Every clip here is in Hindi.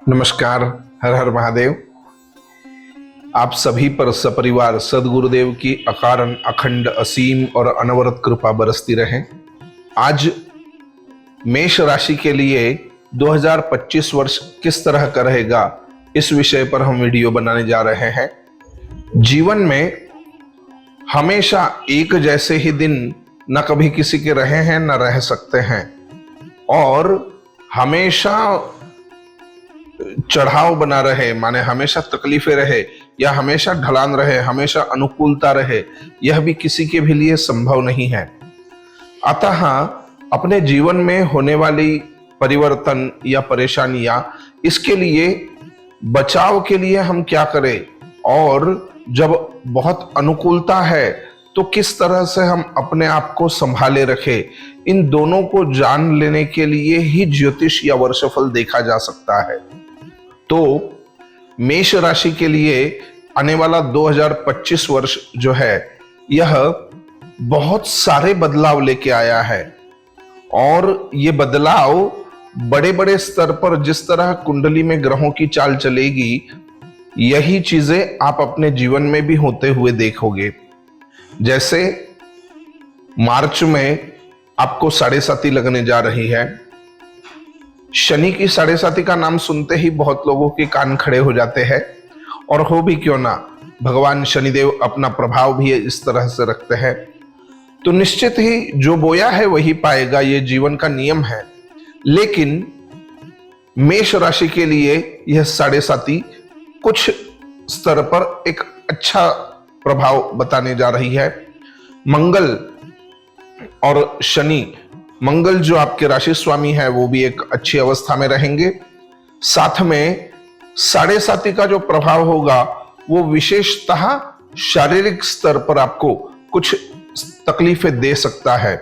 नमस्कार। हर हर महादेव। आप सभी पर सपरिवार सदगुरुदेव की अकारण अखंड असीम और अनवरत कृपा बरसती रहे। आज मेष राशि के लिए 2025 वर्ष किस तरह का रहेगा, इस विषय पर हम वीडियो बनाने जा रहे हैं। जीवन में हमेशा एक जैसे ही दिन न कभी किसी के रहे हैं न रह सकते हैं, और हमेशा चढ़ाव बना रहे, माने हमेशा तकलीफें रहे या हमेशा ढलान रहे, हमेशा अनुकूलता रहे, यह भी किसी के भी लिए संभव नहीं है। अतः अपने जीवन में होने वाली परिवर्तन या परेशानियां, इसके लिए बचाव के लिए हम क्या करें, और जब बहुत अनुकूलता है तो किस तरह से हम अपने आप को संभाले रखें, इन दोनों को जान लेने के लिए ही ज्योतिष या वर्षफल देखा जा सकता है। तो मेष राशि के लिए आने वाला 2025 वर्ष जो है, यह बहुत सारे बदलाव लेके आया है, और ये बदलाव बड़े बड़े स्तर पर जिस तरह कुंडली में ग्रहों की चाल चलेगी, यही चीजें आप अपने जीवन में भी होते हुए देखोगे। जैसे मार्च में आपको 7.5 लगने जा रही है। शनि की 7.5 का नाम सुनते ही बहुत लोगों के कान खड़े हो जाते हैं, और हो भी क्यों ना, भगवान शनिदेव अपना प्रभाव भी इस तरह से रखते हैं। तो निश्चित ही जो बोया है वही पाएगा, ये जीवन का नियम है। लेकिन मेष राशि के लिए यह 7.5 कुछ स्तर पर एक अच्छा प्रभाव बताने जा रही है। मंगल और शनि, मंगल जो आपके राशि स्वामी है वो भी एक अच्छी अवस्था में रहेंगे। साथ में 7.5 का जो प्रभाव होगा वो विशेषतः शारीरिक स्तर पर आपको कुछ तकलीफें दे सकता है।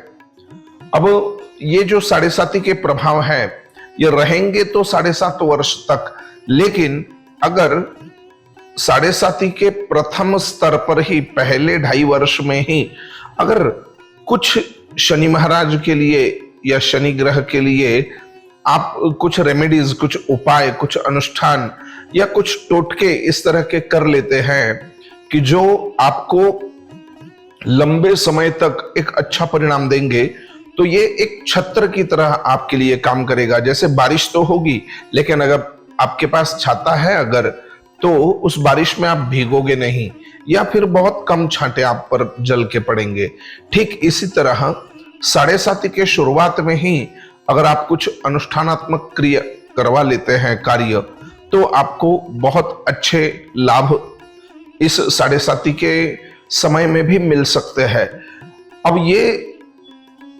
अब ये जो 7.5 के प्रभाव है ये रहेंगे तो 7.5 वर्ष तक, लेकिन अगर 7.5 के प्रथम स्तर पर ही पहले 2.5 वर्ष में ही अगर कुछ शनि महाराज के लिए या शनि ग्रह के लिए आप कुछ रेमेडीज, कुछ उपाय, कुछ अनुष्ठान या कुछ टोटके इस तरह के कर लेते हैं कि जो आपको लंबे समय तक एक अच्छा परिणाम देंगे, तो ये एक छत्र की तरह आपके लिए काम करेगा। जैसे बारिश तो होगी, लेकिन अगर आपके पास छाता है अगर, तो उस बारिश में आप भीगोगे नहीं, या फिर बहुत कम छांटे आप पर जल के पड़ेंगे। ठीक इसी तरह 7.5 के शुरुआत में ही अगर आप कुछ अनुष्ठानात्मक क्रिया करवा लेते हैं, कार्य, तो आपको बहुत अच्छे लाभ इस 7.5 के समय में भी मिल सकते हैं। अब ये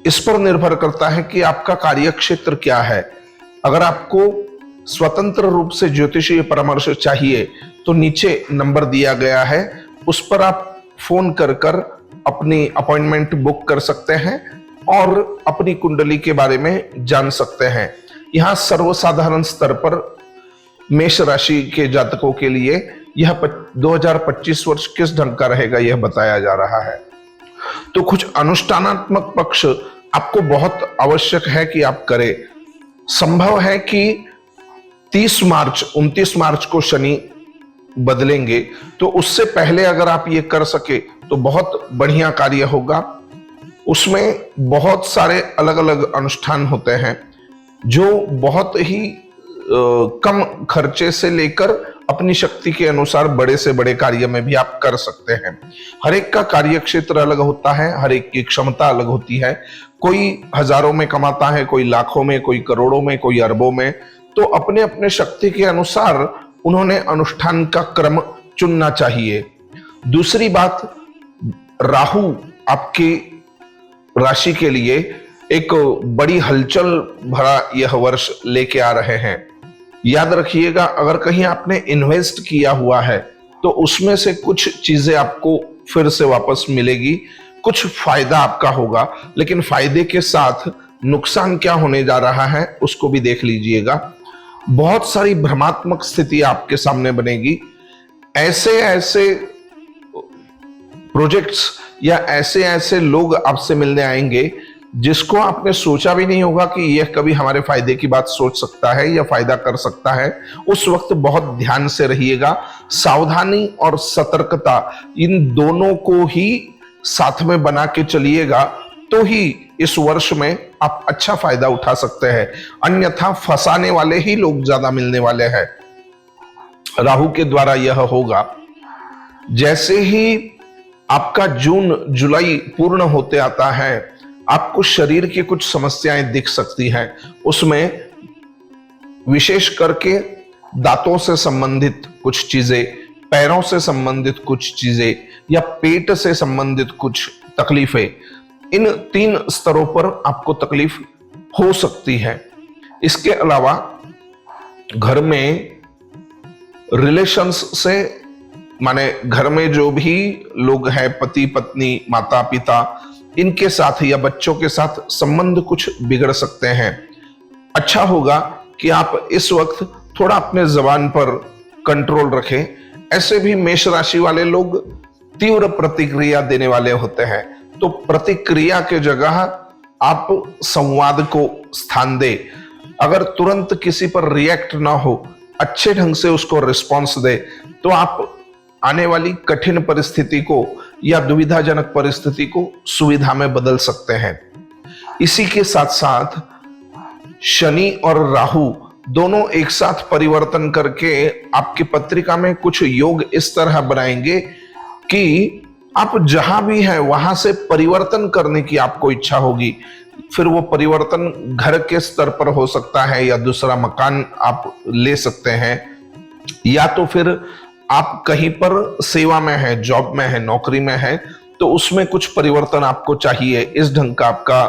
इस पर निर्भर करता है कि आपका कार्य क्षेत्र क्या है। अगर आपको स्वतंत्र रूप से ज्योतिषीय परामर्श चाहिए तो नीचे नंबर दिया गया है, उस पर आप फोन कर अपनी अपॉइंटमेंट बुक कर सकते हैं और अपनी कुंडली के बारे में जान सकते हैं। यहां सर्वसाधारण स्तर पर मेष राशि के जातकों के लिए यह 2025 वर्ष किस ढंग का रहेगा यह बताया जा रहा है। तो कुछ अनुष्ठानात्मक पक्ष आपको बहुत आवश्यक है कि आप करें। संभव है कि 29 मार्च को शनि बदलेंगे, तो उससे पहले अगर आप ये कर सके तो बहुत बढ़िया कार्य होगा। उसमें बहुत सारे अलग अलग अनुष्ठान होते हैं जो बहुत ही कम खर्चे से लेकर अपनी शक्ति के अनुसार बड़े से बड़े कार्य में भी आप कर सकते हैं। हर एक का कार्य क्षेत्र अलग होता है, हर एक की क्षमता अलग होती है। कोई हजारों में कमाता है, कोई लाखों में, कोई करोड़ों में, कोई अरबों में। तो अपने अपने शक्ति के अनुसार उन्होंने अनुष्ठान का क्रम चुनना चाहिए। दूसरी बात, राहु आपकी राशि के लिए एक बड़ी हलचल भरा यह वर्ष लेके आ रहे हैं। याद रखिएगा, अगर कहीं आपने इन्वेस्ट किया हुआ है तो उसमें से कुछ चीजें आपको फिर से वापस मिलेगी, कुछ फायदा आपका होगा, लेकिन फायदे के साथ नुकसान क्या होने जा रहा है उसको भी देख लीजिएगा। बहुत सारी भ्रमात्मक स्थिति आपके सामने बनेगी। ऐसे ऐसे प्रोजेक्ट्स या ऐसे ऐसे लोग आपसे मिलने आएंगे जिसको आपने सोचा भी नहीं होगा कि यह कभी हमारे फायदे की बात सोच सकता है या फायदा कर सकता है, उस वक्त बहुत ध्यान से रहिएगा। सावधानी और सतर्कता इन दोनों को ही साथ में बना के चलिएगा, तो ही इस वर्ष में आप अच्छा फायदा उठा सकते हैं। अन्यथा फंसाने वाले ही लोग ज्यादा मिलने वाले हैं। राहु के द्वारा यह होगा। जैसे ही आपका जून जुलाई पूर्ण होते आता है, आपको शरीर की कुछ समस्याएं दिख सकती हैं। उसमें विशेष करके दांतों से संबंधित कुछ चीजें, पैरों से संबंधित कुछ चीजें या पेट से संबंधित कुछ तकलीफें, इन 3 स्तरों पर आपको तकलीफ हो सकती है। इसके अलावा घर में रिलेशंस से, माने घर में जो भी लोग हैं, पति पत्नी, माता पिता, इनके साथ या बच्चों के साथ संबंध कुछ बिगड़ सकते हैं। अच्छा होगा कि आप इस वक्त थोड़ा अपने जबान पर कंट्रोल रखें। ऐसे भी मेष राशि वाले लोग तीव्र प्रतिक्रिया देने वाले होते हैं, तो प्रतिक्रिया के जगह आप संवाद को स्थान दे। अगर तुरंत किसी पर रिएक्ट ना हो, अच्छे ढंग से उसको रिस्पॉन्स दे, तो आप आने वाली कठिन परिस्थिति को या दुविधाजनक परिस्थिति को सुविधा में बदल सकते हैं। इसी के साथ साथ शनि और राहु दोनों एक साथ परिवर्तन करके आपकी पत्रिका में कुछ योग इस तरह बनाएंगे कि आप जहां भी हैं वहां से परिवर्तन करने की आपको इच्छा होगी। फिर वो परिवर्तन घर के स्तर पर हो सकता है, या दूसरा मकान आप ले सकते हैं, या तो फिर आप कहीं पर सेवा में है, जॉब में है, नौकरी में है, तो उसमें कुछ परिवर्तन आपको चाहिए। इस ढंग का आपका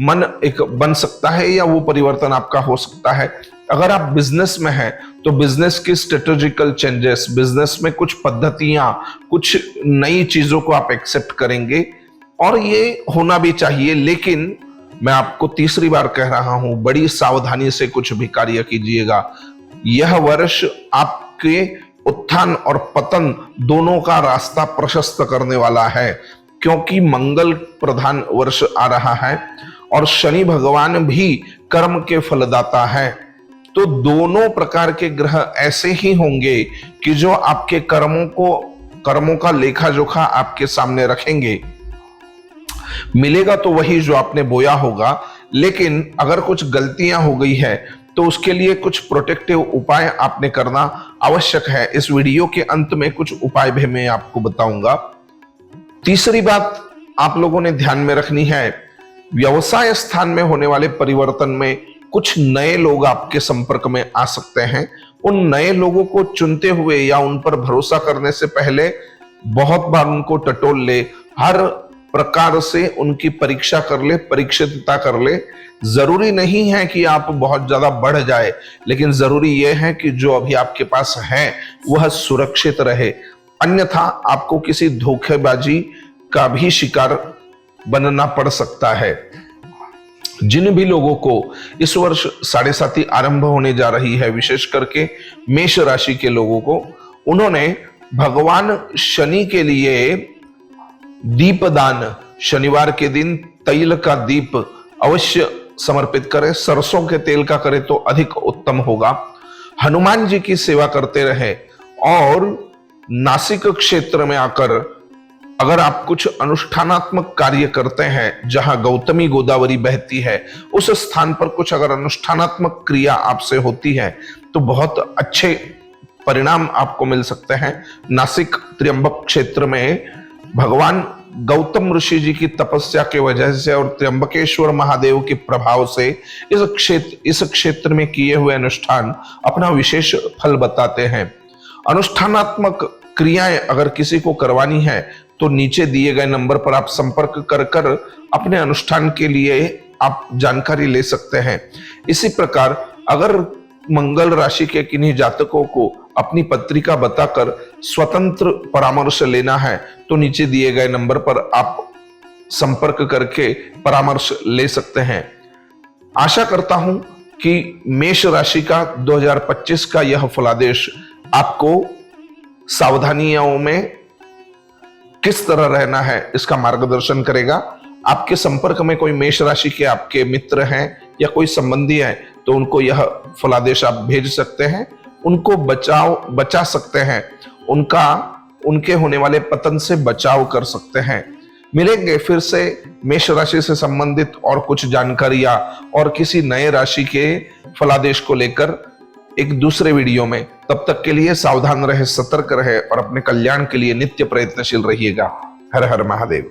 मन एक बन सकता है, या वो परिवर्तन आपका हो सकता है। अगर आप बिजनेस में हैं तो बिजनेस की स्ट्रेटेजिकल चेंजेस, बिजनेस में कुछ पद्धतियां, कुछ नई चीजों को आप एक्सेप्ट करेंगे, और ये होना भी चाहिए। लेकिन मैं आपको तीसरी बार कह रहा हूं, बड़ी सावधानी से कुछ भी कार्य कीजिएगा। यह वर्ष आपके उत्थान और पतन दोनों का रास्ता प्रशस्त करने वाला है, क्योंकि मंगल प्रधान वर्ष आ रहा है और शनि भगवान भी कर्म के फलदाता है। तो दोनों प्रकार के ग्रह ऐसे ही होंगे कि जो आपके कर्मों का लेखा जोखा आपके सामने रखेंगे। मिलेगा तो वही जो आपने बोया होगा, लेकिन अगर कुछ गलतियां हो गई है तो उसके लिए कुछ प्रोटेक्टिव उपाय आपने करना आवश्यक है। इस वीडियो के अंत में कुछ उपाय भी मैं आपको बताऊंगा। तीसरी बात आप लोगों ने ध्यान में रखनी है, व्यवसाय स्थान में होने वाले परिवर्तन में कुछ नए लोग आपके संपर्क में आ सकते हैं। उन नए लोगों को चुनते हुए या उन पर भरोसा करने से पहले बहुत बार उनको टटोल ले, हर प्रकार से उनकी परीक्षा कर ले, परीक्षितता कर ले। जरूरी नहीं है कि आप बहुत ज्यादा बढ़ जाए, लेकिन जरूरी यह है कि जो अभी आपके पास है वह सुरक्षित रहे, अन्यथा आपको किसी धोखेबाजी का भी शिकार बनना पड़ सकता है। जिन भी लोगों को इस वर्ष 7.5 आरंभ होने जा रही है, विशेष करके मेष राशि के लोगों को, उन्होंने भगवान शनि के लिए दीपदान, शनिवार के दिन तैल का दीप अवश्य समर्पित करें। सरसों के तेल का करें तो अधिक उत्तम होगा। हनुमान जी की सेवा करते रहे, और नासिक क्षेत्र में आकर अगर आप कुछ अनुष्ठानात्मक कार्य करते हैं, जहां गौतमी गोदावरी बहती है, उस स्थान पर कुछ अगर अनुष्ठानात्मक क्रिया आपसे होती है तो बहुत अच्छे परिणाम आपको मिल सकते हैं। नासिक त्र्यंबक क्षेत्र में भगवान गौतम ऋषि जी की तपस्या के वजह से और त्र्यंबकेश्वर महादेव के प्रभाव से इस क्षेत्र में किए हुए अनुष्ठान अपना विशेष फल बताते हैं। अनुष्ठानात्मक क्रियाएं अगर किसी को करवानी है तो नीचे दिए गए नंबर पर आप संपर्क कर अपने अनुष्ठान के लिए आप जानकारी ले सकते हैं। इसी प्रकार अगर मंगल राशि के किन्हीं जातकों को अपनी पत्रिका बताकर स्वतंत्र परामर्श लेना है तो नीचे दिए गए नंबर पर आप संपर्क करके परामर्श ले सकते हैं। आशा करता हूं कि मेष राशि का 2025 का यह फलादेश आपको सावधानियों में किस तरह रहना है इसका मार्गदर्शन करेगा। आपके संपर्क में कोई मेष राशि के आपके मित्र हैं या कोई संबंधी है तो उनको यह फलादेश आप भेज सकते हैं, उनको बचा सकते हैं, उनके होने वाले पतन से बचाव कर सकते हैं। मिलेंगे फिर से मेष राशि से संबंधित और कुछ जानकारियां और किसी नए राशि के फलादेश को लेकर एक दूसरे वीडियो में। तब तक के लिए सावधान रहे, सतर्क रहे और अपने कल्याण के लिए नित्य प्रयत्नशील रहिएगा। हर हर महादेव।